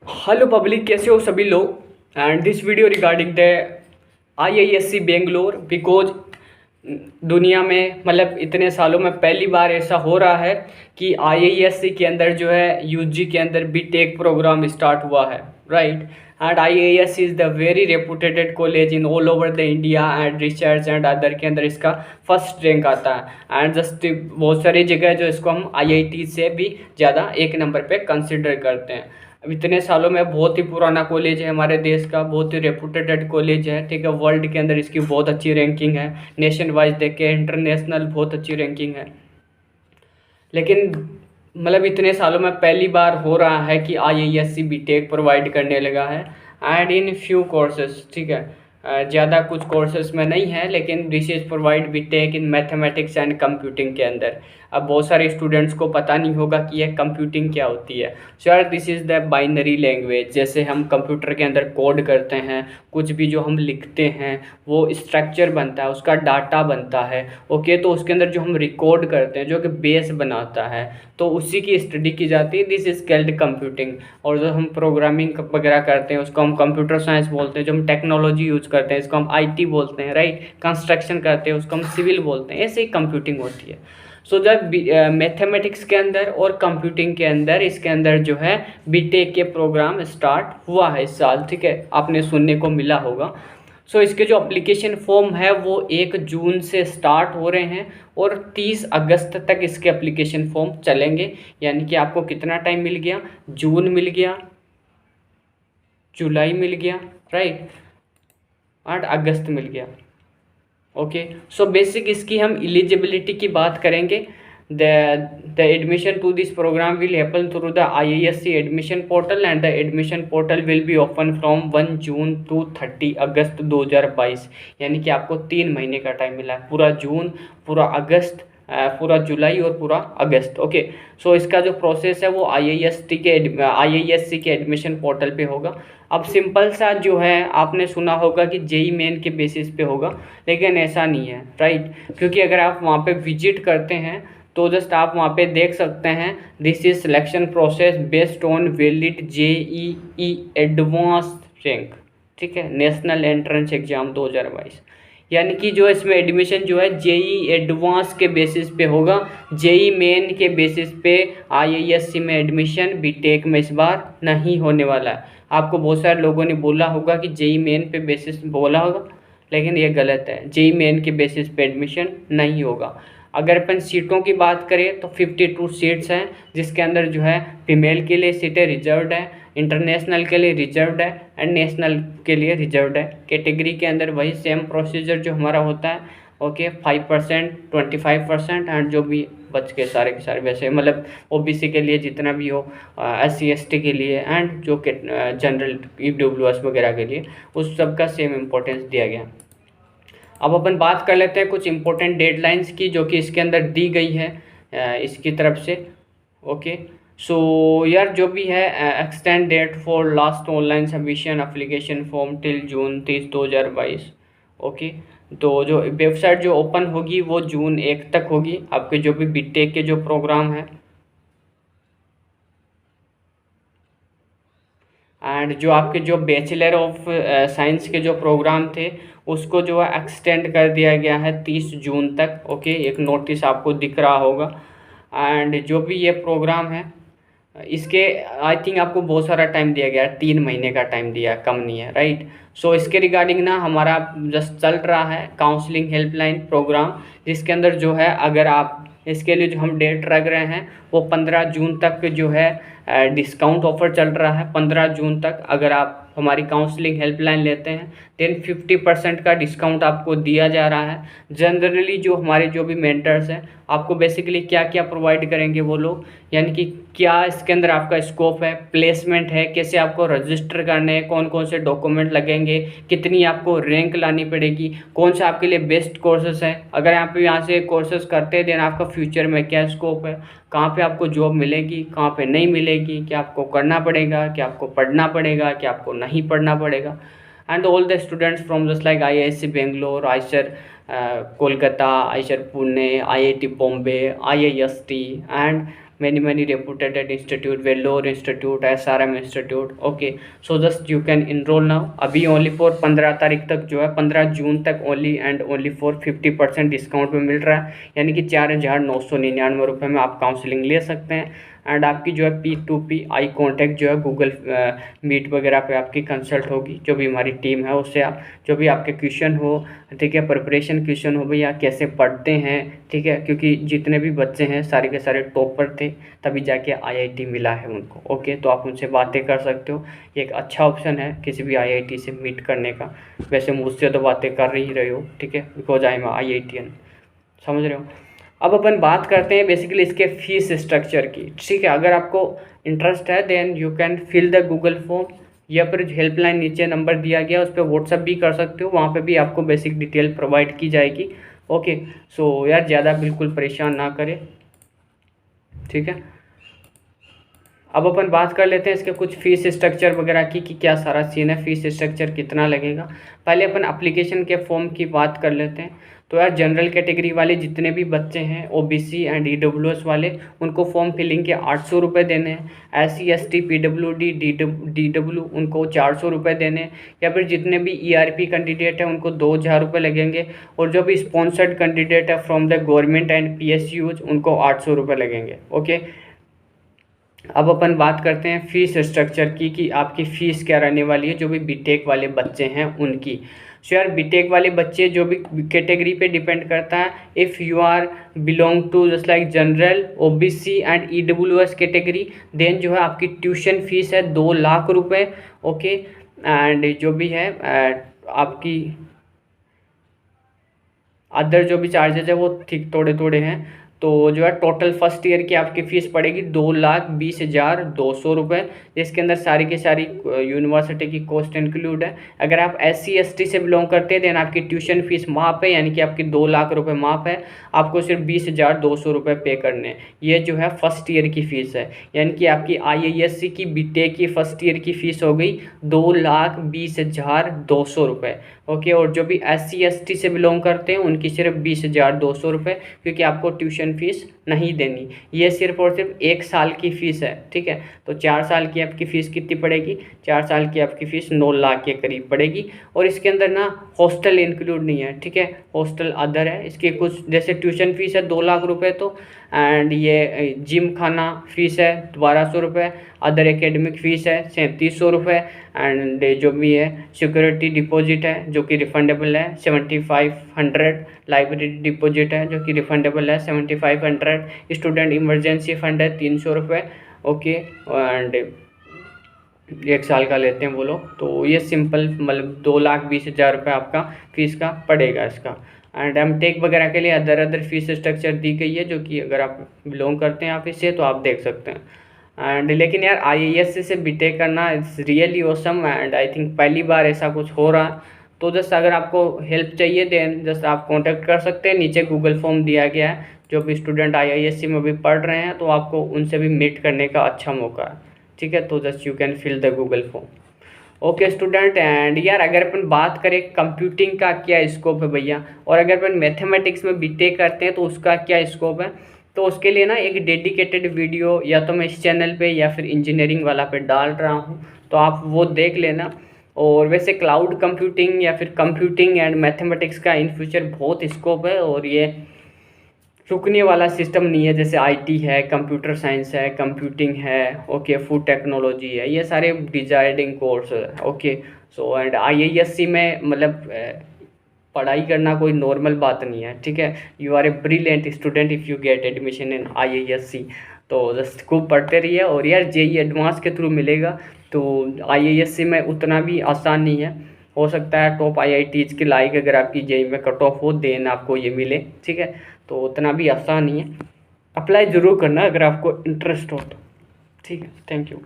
Hello public, कैसे हो सभी लोग। And this video regarding the IISc Bangalore because दुनिया में मतलब इतने सालों में पहली बार ऐसा हो रहा है कि IISc के अंदर जो है UG के अंदर BTech प्रोग्राम स्टार्ट हुआ है, right. And IISc is the very reputed college in all over the India and research and other के अंदर इसका फर्स्ट रैंक आता है। एंड जस्ट बहुत सारी जगह जो इसको हम IIT से भी ज़्यादा एक नंबर पे कंसिडर करते हैं। अब इतने सालों में बहुत ही पुराना कॉलेज है हमारे देश का, बहुत ही रेपुटेटेड कॉलेज है, ठीक है। वर्ल्ड के अंदर इसकी बहुत अच्छी रैंकिंग है, नेशन वाइज देखे इंटरनेशनल बहुत अच्छी रैंकिंग है। लेकिन मतलब इतने सालों में पहली बार हो रहा है कि IISc BTech प्रोवाइड करने लगा है एंड इन फ्यू कोर्सेज, ठीक है। ज़्यादा कुछ कोर्सेज में नहीं है, लेकिन this is provide BTech in mathematics and computing के अंदर। अब बहुत सारे स्टूडेंट्स को पता नहीं होगा कि यह कंप्यूटिंग क्या होती है। Sir this is the binary language, जैसे हम कंप्यूटर के अंदर कोड करते हैं, कुछ भी जो हम लिखते हैं वो स्ट्रक्चर बनता है, उसका डाटा बनता है, ओके। तो उसके अंदर जो हम रिकॉर्ड करते हैं जो कि बेस बनाता है, तो उसी की स्टडी की जाती है। This is called computing. और जो हम प्रोग्रामिंग वगैरह करते हैं उसको हम कंप्यूटर साइंस बोलते हैं। जो हम टेक्नोलॉजी यूज करते हैं इसको हम IT बोलते हैं, राइट। कंस्ट्रक्शन करते हैं उसको हम सिविल बोलते हैं। ऐसे ही कंप्यूटिंग होती है। सो जब मैथमेटिक्स के अंदर और कंप्यूटिंग के अंदर इसके अंदर जो है BTech के प्रोग्राम स्टार्ट हुआ है इस साल, ठीक है। आपने सुनने को मिला होगा। सो इसके जो एप्लीकेशन फॉर्म है वो 1 जून से स्टार्ट हो रहे हैं और 30 अगस्त तक इसके एप्लीकेशन फॉर्म चलेंगे। यानी कि आपको कितना टाइम मिल गया, जून मिल गया, जुलाई मिल गया, राइट, और अगस्त मिल गया, ओके। सो बेसिक इसकी हम एलिजिबिलिटी की बात करेंगे। The admission to this program will happen through the IISc admission portal and the admission portal will be open from 1 June to 30 August 2022। यानी कि आपको 3 महीने का टाइम मिला है, पूरा जून, पूरा अगस्त, पूरा जुलाई और पूरा अगस्त, ओके। सो इसका जो प्रोसेस है वो IISc के एडमिशन पोर्टल पे होगा। अब सिंपल सा जो है आपने सुना होगा कि JEE मेन के बेसिस पे होगा, लेकिन ऐसा नहीं है, राइट। क्योंकि अगर आप वहाँ पे विजिट करते हैं तो जस्ट आप वहाँ पे देख सकते हैं, this is selection process based on valid JEE advance rank, ठीक है, नेशनल एंट्रेंस एग्जाम 2022। यानी कि जो इसमें एडमिशन जो है JEE एडवांस के बेसिस पे होगा, JEE मेन के बेसिस पे IISc में एडमिशन BTech में इस बार नहीं होने वाला है। आपको बहुत सारे लोगों ने बोला होगा कि JEE मेन पे बेसिस बोला होगा, लेकिन ये गलत है। JEE मेन के बेसिस पे एडमिशन नहीं होगा। अगर अपन सीटों की बात करें तो 52 सीट्स हैं, जिसके अंदर जो है फीमेल के लिए सीटें रिजर्व्ड है, इंटरनेशनल के लिए रिजर्व्ड है एंड नेशनल के लिए रिजर्व्ड है। कैटेगरी के अंदर वही सेम प्रोसीजर जो हमारा होता है, ओके। 5%, 25% एंड जो भी बच के सारे वैसे मतलब OBC के लिए जितना भी हो, SC ST के लिए एंड जो के जनरल EWS वगैरह के लिए, उस सब का सेम इम्पोर्टेंस दिया गया। अब अपन बात कर लेते हैं कुछ इंपॉर्टेंट डेडलाइंस की जो कि इसके अंदर दी गई है इसकी तरफ से, ओके। सो यार जो भी है, extend date for last online submission application form till June 30, 2022, okay. तो जो वेबसाइट जो ओपन होगी वो जून 1 तक होगी। आपके जो भी BTech के जो प्रोग्राम है एंड जो आपके जो बैचलर ऑफ साइंस के जो प्रोग्राम थे उसको जो है एक्सटेंड कर दिया गया है 30 जून तक, ओके। एक नोटिस आपको दिख रहा होगा। एंड जो भी ये प्रोग्राम है इसके आई थिंक आपको बहुत सारा टाइम दिया गया है, 3 महीने का टाइम दिया है, कम नहीं है, राइट। सो इसके रिगार्डिंग ना हमारा जस्ट चल रहा है काउंसलिंग हेल्पलाइन प्रोग्राम, जिसके अंदर जो है अगर आप इसके लिए जो हम डेट रख रहे हैं वो 15 जून तक जो है डिस्काउंट ऑफर चल रहा है। 15 जून तक अगर आप हमारी काउंसलिंग हेल्पलाइन लेते हैं देन 50% का डिस्काउंट आपको दिया जा रहा है। जनरली जो हमारे जो भी मेंटर्स हैं आपको बेसिकली क्या क्या प्रोवाइड करेंगे वो लोग, यानी कि क्या इसके अंदर आपका स्कोप है, प्लेसमेंट है, कैसे आपको रजिस्टर करने हैं, कौन कौन से डॉक्यूमेंट लगेंगे, कितनी आपको रैंक लानी पड़ेगी, कौन सा आपके लिए बेस्ट कोर्सेस है, अगर आप यहाँ से कोर्सेस करते हैं देन आपका फ्यूचर में क्या स्कोप है, कहाँ पे आपको जॉब मिलेगी, कहाँ पे नहीं मिलेगी, क्या आपको करना पड़ेगा, क्या आपको पढ़ना पड़ेगा, क्या आपको नहीं पढ़ना पड़ेगा। And all the students from just like IISc Bangalore, Eicher Kolkata, Eicher Pune, IIT Bombay, IIST and many reputed institute, Vellore Institute, SRM Institute. Okay, so just you can enroll now. अभी ओनली फॉर 15 तारीख तक जो है, 15 जून तक only and only for 50% discount में मिल रहा है, यानी कि 4,999 रुपये में आप काउंसलिंग ले सकते हैं। एंड आपकी जो है P2P आई कॉन्टैक्ट जो है गूगल मीट वगैरह पे आपकी कंसल्ट होगी, जो भी हमारी टीम है उससे आप जो भी आपके क्वेश्चन हो, ठीक है, प्रिपरेशन क्वेश्चन हो भैया कैसे पढ़ते हैं, ठीक है, क्योंकि जितने भी बच्चे हैं सारे के सारे टॉपर थे, तभी जाके IIT मिला है उनको। ओके, तो आप उनसे बातें कर सकते हो, ये एक अच्छा ऑप्शन है किसी भी IIT से मीट करने का। वैसे मुझसे तो बातें कर ही रहे हो, ठीक है, बिकॉज आई एम IITian, समझ रहे हो। अब अपन बात करते हैं बेसिकली इसके फीस स्ट्रक्चर की, ठीक है। अगर आपको इंटरेस्ट है then you can fill the Google form, या फिर हेल्पलाइन नीचे नंबर दिया गया उस पर व्हाट्सअप भी कर सकते हो, वहाँ पे भी आपको बेसिक डिटेल प्रोवाइड की जाएगी। ओके, सो यार ज़्यादा बिल्कुल परेशान ना करें, ठीक है। अब अपन बात कर लेते हैं इसके कुछ फीस स्ट्रक्चर वगैरह की कि क्या सारा सीन है, फीस स्ट्रक्चर कितना लगेगा। पहले अपन एप्लीकेशन के फॉर्म की बात कर लेते हैं। तो यार जनरल कैटेगरी वाले जितने भी बच्चे हैं, OBC एंड EWS वाले, उनको फॉर्म फिलिंग के 800 रुपये देने हैं। SC ST PWD DW उनको 400 रुपये देने हैं। या फिर जितने भी ERP कैंडिडेट हैं उनको 2,000 रुपये लगेंगे। और जो भी स्पॉन्सर्ड कैंडिडेट है from the government and PSUs उनको 800 रुपये लगेंगे। ओके, अब अपन बात करते हैं फीस स्ट्रक्चर की कि आपकी फ़ीस क्या रहने वाली है जो भी बीटेक वाले बच्चे हैं उनकी। सो यार बीटेक वाले बच्चे जो भी कैटेगरी पे डिपेंड करता है, if you are belong to just like general, OBC and EWS category, then जो है आपकी ट्यूशन फीस है 2 लाख रुपए। ओके, एंड जो भी है आपकी अदर जो भी चार्जेज है वो ठीक थोड़े हैं। तो जो है टोटल फर्स्ट ईयर की आपकी फ़ीस पड़ेगी 2,20,200 रुपये, जिसके अंदर सारी की सारी यूनिवर्सिटी की कॉस्ट इंक्लूड है। अगर आप SC ST से बिलोंग करते हैं देन आपकी ट्यूशन फीस माफ़ है, यानी कि आपकी 2 लाख रुपए माफ़ है, आपको सिर्फ 20,200 रुपये पे करने हैं। ये जो है फर्स्ट ईयर की फ़ीस है, यानी कि आपकी IISc की बीटेक की फर्स्ट ईयर की फ़ीस हो गई 2,20,200 रुपये। ओके, और जो भी SC ST से बिलोंग करते हैं उनकी सिर्फ 20,200 रुपये, क्योंकि आपको ट्यूशन फीस नहीं देनी। ये सिर्फ और सिर्फ 1 साल की फ़ीस है, ठीक है। तो 4 साल की आपकी फ़ीस कितनी पड़ेगी? 4 साल की आपकी फ़ीस 9 लाख के करीब पड़ेगी। और इसके अंदर ना हॉस्टल इंक्लूड नहीं है, ठीक है, हॉस्टल अदर है। इसके कुछ जैसे ट्यूशन फीस है 2 लाख रुपये, तो एंड ये जिम खाना फीस है 1,200 रुपये, अदर एकेडमिक फ़ीस है 3,700 रुपये, एंड जो भी है सिक्योरिटी डिपॉजिट है जो कि रिफंडेबल है 7,500, लाइब्रेरी डिपॉजिट है जो कि रिफंडेबल है 7,500, स्टूडेंट इमरजेंसी फंड है 300 रुपये। ओके, एंड 1 साल का लेते हैं वो लोग, तो ये सिंपल मतलब 2,20,000 रुपये आपका फ़ीस का पड़ेगा इसका। एंड MTech वगैरह के लिए अदर फीस स्ट्रक्चर दी गई है, जो कि अगर आप बिलोंग करते हैं ऑफिस से तो आप देख सकते हैं। एंड लेकिन यार IISc से बीटेक करना it's really awesome, and I think पहली बार ऐसा कुछ हो रहा है। तो जस्ट अगर आपको हेल्प चाहिए देन जस्ट आप कांटेक्ट कर सकते हैं, नीचे गूगल फॉर्म दिया गया है। जो भी स्टूडेंट IISc में भी पढ़ रहे हैं तो आपको उनसे भी मीट करने का अच्छा मौका है, ठीक है। तो just you can fill the Google form. Okay student, and यार अगर अपन बात करें कंप्यूटिंग का क्या स्कोप है भैया, और अगर अपन मैथमेटिक्स में बीटेक करते हैं तो उसका क्या स्कोप है, तो उसके लिए ना एक डेडिकेटेड वीडियो या तो मैं इस चैनल पे या फिर इंजीनियरिंग वाला पे डाल रहा हूँ, तो आप वो देख लेना। और वैसे क्लाउड कंप्यूटिंग या फिर कंप्यूटिंग एंड मैथमेटिक्स का इन फ्यूचर बहुत स्कोप है, और ये रुकने वाला सिस्टम नहीं है। जैसे IT है, कंप्यूटर साइंस है, कंप्यूटिंग है, ओके, फूड टेक्नोलॉजी है, ये सारे डिजायर्डिंग कोर्स है। ओके, सो एंड IISc में मतलब पढ़ाई करना कोई नॉर्मल बात नहीं है, ठीक है। You are a brilliant student if you get admission in IISc, तो जस्ट खूब पढ़ते रहिए। और यार JEE एडवांस के थ्रू मिलेगा, तो IISc में उतना भी आसान नहीं है। हो सकता है टॉप IITs के लाइक अगर आपकी JEE में कट ऑफ हो देन आपको ये मिले, ठीक है। तो उतना भी आसान नहीं है, अप्लाई ज़रूर करना अगर आपको इंटरेस्ट हो तो, ठीक है। Thank you.